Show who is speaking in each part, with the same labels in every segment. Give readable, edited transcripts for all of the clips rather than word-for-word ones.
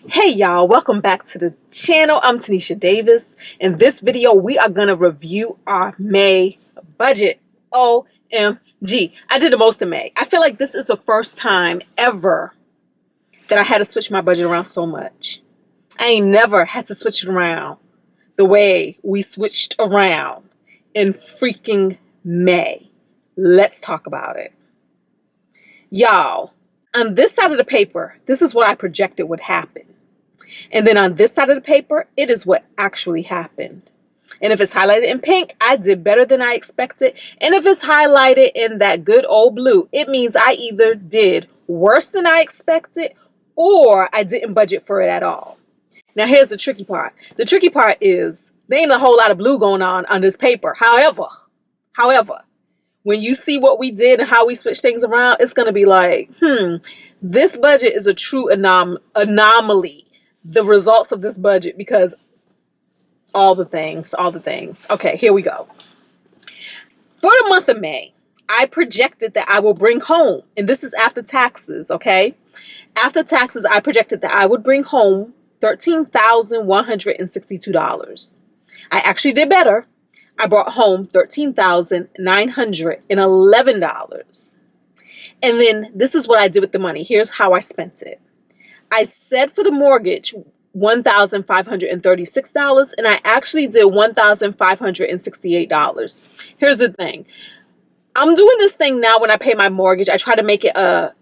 Speaker 1: Hey y'all, welcome back to the channel. I'm Tinesha Davis. In this video, we are going to review our May budget. OMG. I did the most in May. I feel like this is the first time ever that I had to switch my budget around so much. I ain't never had to switch it around the way we switched around in freaking May. Let's talk about it. Y'all, on this side of the paper, this is what I projected would happen. And then on this side of the paper, it is what actually happened. And if it's highlighted in pink, I did better than I expected. And if it's highlighted in that good old blue, it means I either did worse than I expected or I didn't budget for it at all. Now, here's the tricky part. The tricky part is there ain't a whole lot of blue going on this paper. However, when you see what we did and how we switched things around, it's going to be like, this budget is a true anomaly. The results of this budget, because all the things. Okay, here we go. For the month of May, I projected that I will bring home, and this is after taxes, okay? After taxes, I projected that I would bring home $13,162. I actually did better. I brought home $13,911. And then this is what I did with the money. Here's how I spent it. I said for the mortgage, $1,536, and I actually did $1,568. Here's the thing. I'm doing this thing now when I pay my mortgage. I try to make it a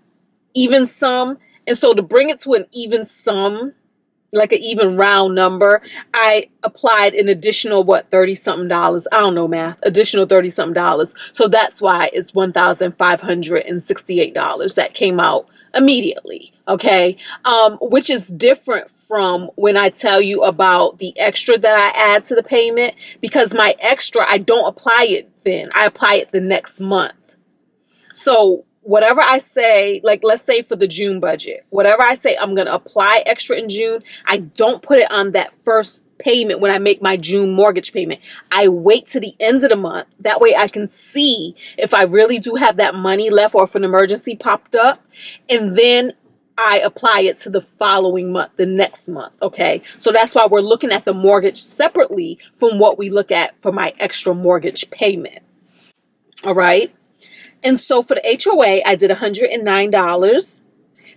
Speaker 1: even sum. And so to bring it to an even sum, like an even round number, I applied an additional, $30-something. I don't know math, additional $30-something. So that's why it's $1,568 that came out immediately. Okay. Which is different from when I tell you about the extra that I add to the payment, because my extra, I don't apply it then. I apply it the next month. So whatever I say, like let's say for the June budget, whatever I say I'm going to apply extra in June, I don't put it on that first payment when I make my June mortgage payment. I wait to the end of the month. That way I can see if I really do have that money left or if an emergency popped up. And then I apply it to the following month, the next month. Okay. So that's why we're looking at the mortgage separately from what we look at for my extra mortgage payment. All right. And so for the HOA, I did $109.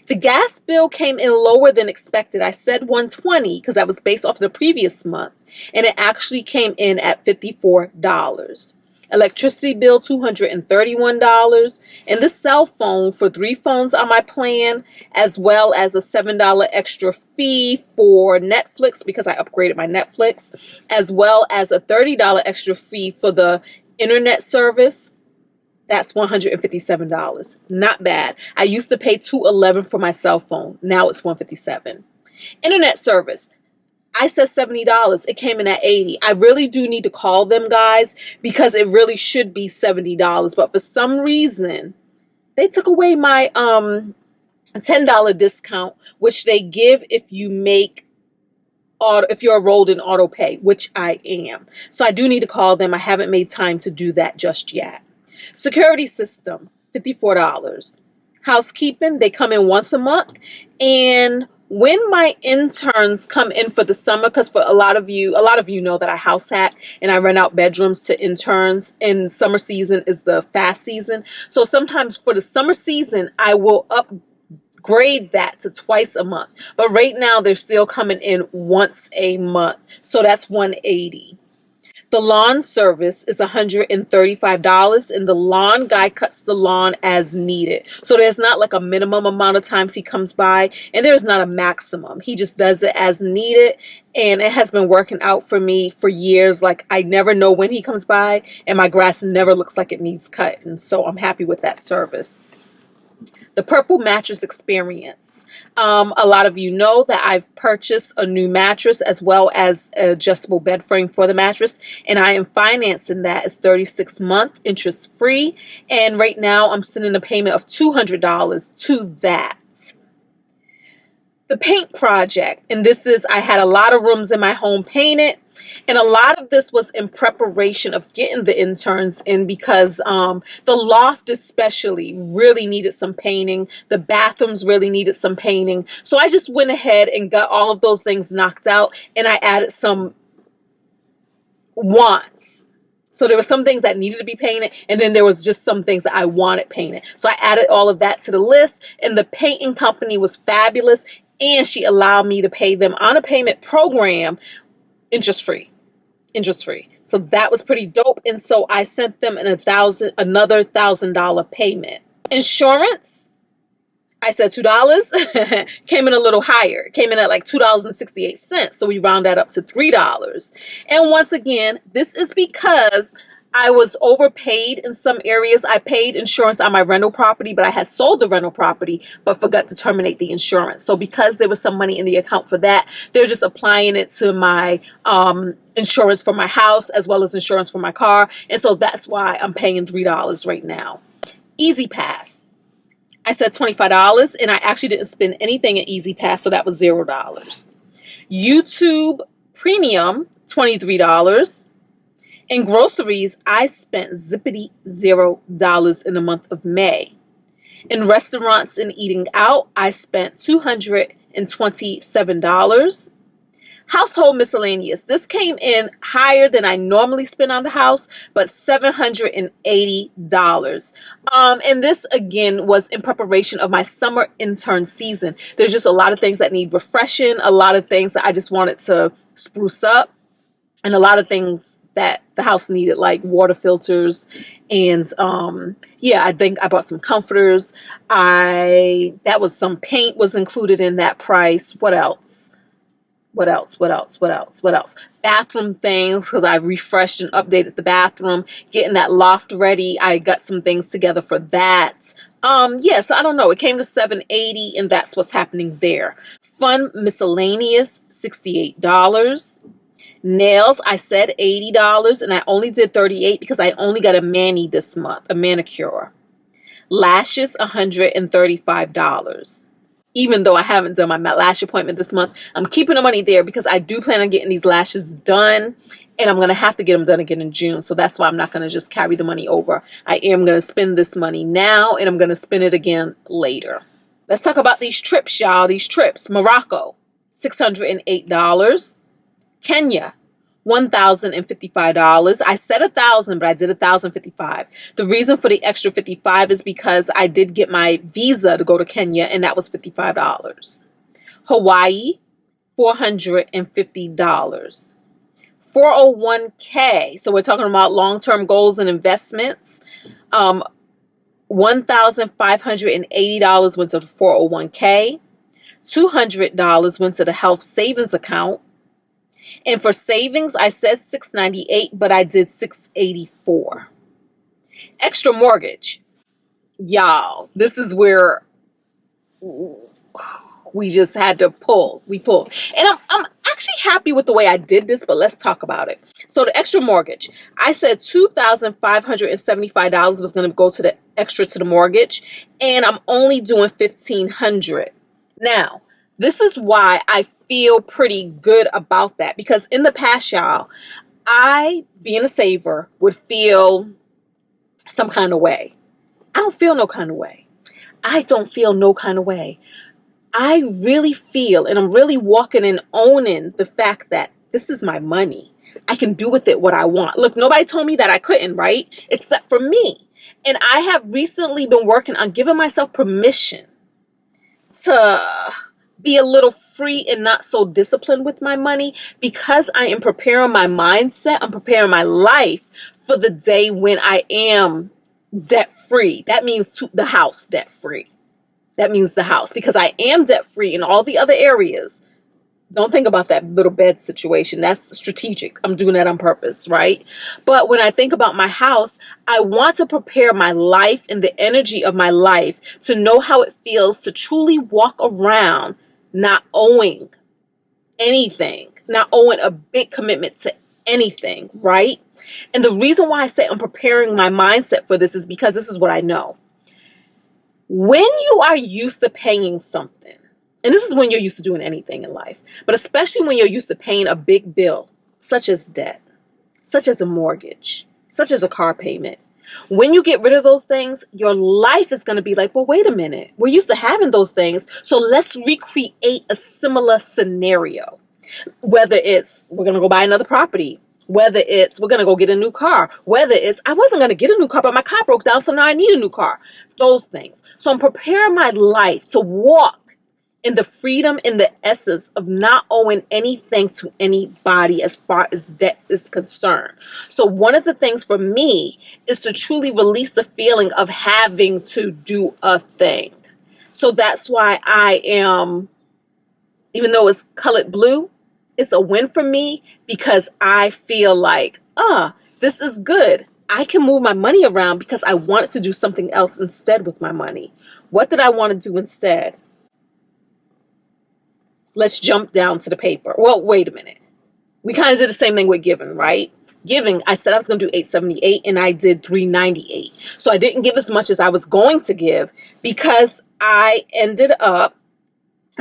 Speaker 1: The gas bill came in lower than expected. I said $120 because that was based off the previous month. And it actually came in at $54. Electricity bill, $231. And the cell phone for 3 phones on my plan, as well as a $7 extra fee for Netflix because I upgraded my Netflix, as well as a $30 extra fee for the internet service. That's $157. Not bad. I used to pay $211 for my cell phone. Now it's $157. Internet service. I said $70. It came in at $80. I really do need to call them, guys, because it really should be $70. But for some reason, they took away my $10 discount, which they give if you make if you're enrolled in auto pay, which I am. So I do need to call them. I haven't made time to do that just yet. Security system, $54. Housekeeping, they come in once a month. And when my interns come in for the summer, because for a lot of you know that I house hack and I rent out bedrooms to interns, and summer season is the fast season. So sometimes for the summer season, I will upgrade that to twice a month. But right now, they're still coming in once a month. So that's $180. The lawn service is $135, and the lawn guy cuts the lawn as needed. So there's not like a minimum amount of times he comes by, and there's not a maximum. He just does it as needed, and it has been working out for me for years. Like I never know when he comes by, and my grass never looks like it needs cut, and so I'm happy with that service. The purple mattress experience. A lot of you know that I've purchased a new mattress as well as an adjustable bed frame for the mattress, and I am financing that. It's 36-month interest free, and right now I'm sending a payment of $200 to that. The paint project, and this is, I had a lot of rooms in my home painted, and a lot of this was in preparation of getting the interns in, because the loft especially really needed some painting. The bathrooms really needed some painting. So I just went ahead and got all of those things knocked out, and I added some wants. So there were some things that needed to be painted, and then there was just some things that I wanted painted. So I added all of that to the list, and the painting company was fabulous, and she allowed me to pay them on a payment program, interest-free. Interest-free. So that was pretty dope, and so I sent them another $1,000 payment. Insurance, I said $2, came in a little higher. Came in at like $2.68. So we round that up to $3. And once again, this is because I was overpaid in some areas. I paid insurance on my rental property, but I had sold the rental property, but forgot to terminate the insurance. So because there was some money in the account for that, they're just applying it to my insurance for my house as well as insurance for my car. And so that's why I'm paying $3 right now. Easy Pass. I said $25, and I actually didn't spend anything at Easy Pass, so that was $0. YouTube Premium, $23. In groceries, I spent zippity $0 in the month of May. In restaurants and eating out, I spent $227. Household miscellaneous. This came in higher than I normally spend on the house, but $780. And this again was in preparation of my summer intern season. There's just a lot of things that need refreshing, a lot of things that I just wanted to spruce up, and a lot of things that the house needed, like water filters. And yeah, I think I bought some comforters. That was some paint was included in that price. What else? Bathroom things, because I refreshed and updated the bathroom, getting that loft ready. I got some things together for that. Yeah, so I don't know. It came to $780, and that's what's happening there. Fun miscellaneous, $68. Nails, I said $80, and I only did $38 because I only got a mani this month, a manicure. Lashes, $135. Even though I haven't done my lash appointment this month, I'm keeping the money there because I do plan on getting these lashes done, and I'm going to have to get them done again in June. So that's why I'm not going to just carry the money over. I am going to spend this money now, and I'm going to spend it again later. Let's talk about these trips, y'all. These trips. Morocco, $608. Kenya, $1,055. I said $1,000, but I did $1,055. The reason for the extra $55 is because I did get my visa to go to Kenya, and that was $55. Hawaii, $450. 401k. So we're talking about long-term goals and investments. $1,580 went to the 401k. $200 went to the health savings account. And for savings, I said $698, but I did $684. Extra mortgage. Y'all, this is where we just had to pull. We pulled. And I'm actually happy with the way I did this, but let's talk about it. So the extra mortgage. I said $2,575 was going to go to the extra to the mortgage, and I'm only doing $1,500. Now, this is why I feel pretty good about that, because in the past, y'all, I, being a saver, would feel some kind of way. I don't feel no kind of way. I don't feel no kind of way. I really feel, and I'm really walking and owning the fact that this is my money. I can do with it what I want. Look, nobody told me that I couldn't, right? Except for me. And I have recently been working on giving myself permission to be a little free and not so disciplined with my money, because I am preparing my mindset. I'm preparing my life for the day when I am debt free. That means the house debt free. That means the house, because I am debt free in all the other areas. Don't think about that little bed situation. That's strategic. I'm doing that on purpose, right? But when I think about my house, I want to prepare my life and the energy of my life to know how it feels to truly walk around not owing anything, not owing a big commitment to anything, right? And the reason why I say I'm preparing my mindset for this is because this is what I know. When you are used to paying something, And this is when you're used to doing anything in life, but especially when you're used to paying a big bill, such as debt, such as a mortgage, such as a car payment. When you get rid of those things, your life is going to be like, well, wait a minute. We're used to having those things. So let's recreate a similar scenario. Whether it's we're going to go buy another property, whether it's we're going to go get a new car, whether it's I wasn't going to get a new car, but my car broke down, so now I need a new car. Those things. So I'm preparing my life to walk in the freedom, in the essence of not owing anything to anybody as far as debt is concerned. So one of the things for me is to truly release the feeling of having to do a thing. So that's why I am, even though it's colored blue, it's a win for me because I feel like, this is good. I can move my money around because I wanted to do something else instead with my money. What did I want to do instead? Let's jump down to the paper. Well, wait a minute. We kind of did the same thing with giving, right? Giving, I said I was going to do $878 and I did $398. So I didn't give as much as I was going to give because I ended up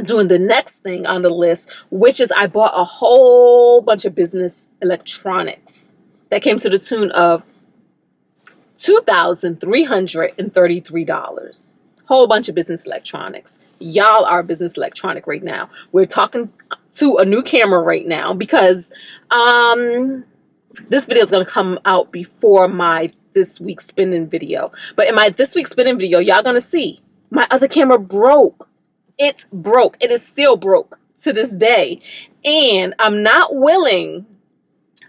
Speaker 1: doing the next thing on the list, which is I bought a whole bunch of business electronics that came to the tune of $2,333. Whole bunch of business electronics. Y'all are business electronic right now. We're talking to a new camera right now because this video is going to come out before my this week spending video. But in my this week spending video, y'all going to see my other camera broke. It broke. It is still broke to this day. And I'm not willing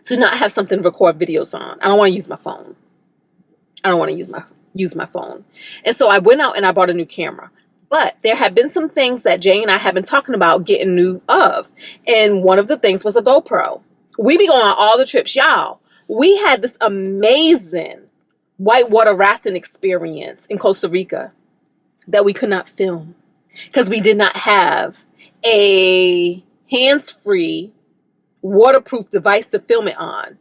Speaker 1: to not have something to record videos on. I don't want to use my phone. I don't want to use my phone. And so I went out and I bought a new camera. But there have been some things that Jay and I have been talking about getting new of. And one of the things was a GoPro. We be going on all the trips, y'all. We had this amazing whitewater rafting experience in Costa Rica that we could not film because we did not have a hands-free waterproof device to film it on.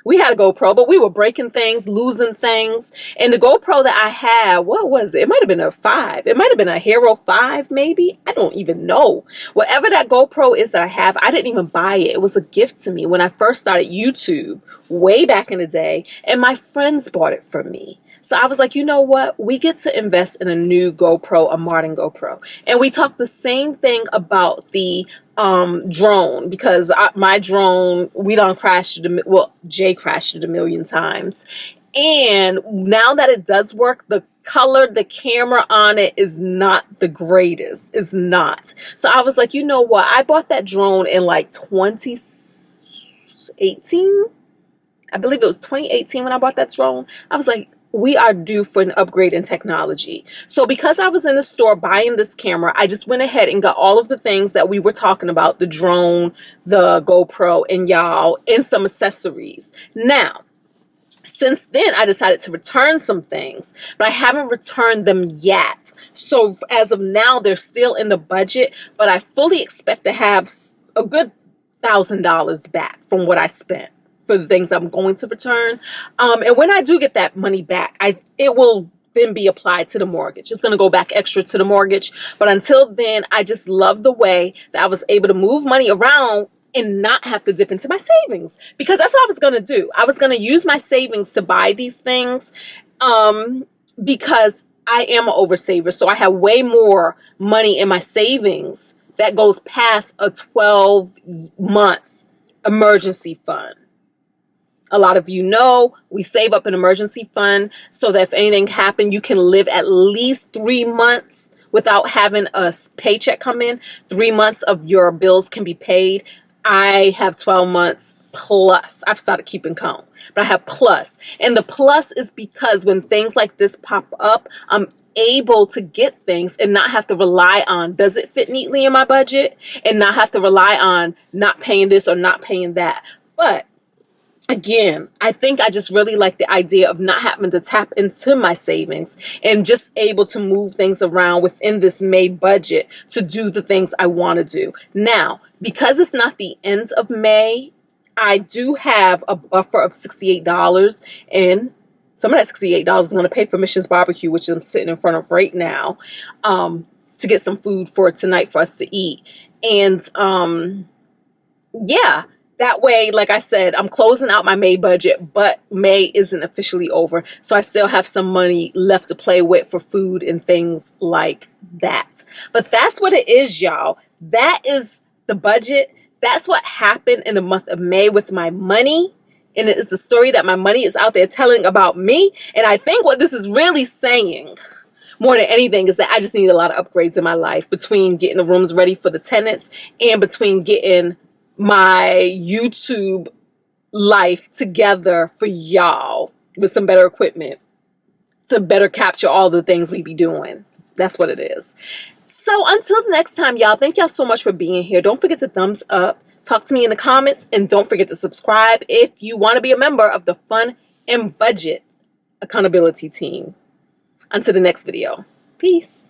Speaker 1: We had a GoPro, but we were breaking things, losing things. And the GoPro that I had, what was it? It might have been a 5. It might have been a Hero 5, maybe. I don't even know. Whatever that GoPro is that I have, I didn't even buy it. It was a gift to me when I first started YouTube way back in the day. And my friends bought it for me. So I was like, you know what? We get to invest in a new GoPro, a modern GoPro. And we talked the same thing about the drone because my drone, we done crashed it. Well, Jay crashed it a million times. And now that it does work, the color, the camera on it is not the greatest. It's not. So I was like, you know what? I bought that drone in like 2018. I believe it was 2018 when I bought that drone. I was like, we are due for an upgrade in technology. So because I was in the store buying this camera, I just went ahead and got all of the things that we were talking about, the drone, the GoPro, and y'all, and some accessories. Now, since then, I decided to return some things, but I haven't returned them yet. So as of now, they're still in the budget, but I fully expect to have a good $1,000 back from what I spent for the things I'm going to return. And when I do get that money back, it will then be applied to the mortgage. It's going to go back extra to the mortgage. But until then, I just love the way that I was able to move money around and not have to dip into my savings, because that's what I was going to do. I was going to use my savings to buy these things because I am an oversaver. So I have way more money in my savings that goes past a 12-month emergency fund. A lot of you know we save up an emergency fund so that if anything happened, you can live at least 3 months without having a paycheck come in. 3 months of your bills can be paid. I have 12 months plus. I've started keeping count, but I have plus. And the plus is because when things like this pop up, I'm able to get things and not have to rely on, does it fit neatly in my budget? And not have to rely on not paying this or not paying that. But again, I think I just really like the idea of not having to tap into my savings and just able to move things around within this May budget to do the things I want to do. Now, because it's not the end of May, I do have a buffer of $68, and some of that $68 is going to pay for Missions Barbecue, which I'm sitting in front of right now. to get some food for tonight for us to eat. And yeah, that way, like I said, I'm closing out my May budget, but May isn't officially over. So I still have some money left to play with for food and things like that. But that's what it is, y'all. That is the budget. That's what happened in the month of May with my money. And it is the story that my money is out there telling about me. And I think what this is really saying, more than anything, is that I just need a lot of upgrades in my life, between getting the rooms ready for the tenants and between getting my YouTube life together for y'all with some better equipment to better capture all the things we be doing. That's what it is. So until the next time, y'all, thank y'all so much for being here. Don't forget to thumbs up, talk to me in the comments, and don't forget to subscribe if you want to be a member of the Fun and Budget Accountability Team. Until the next video. Peace.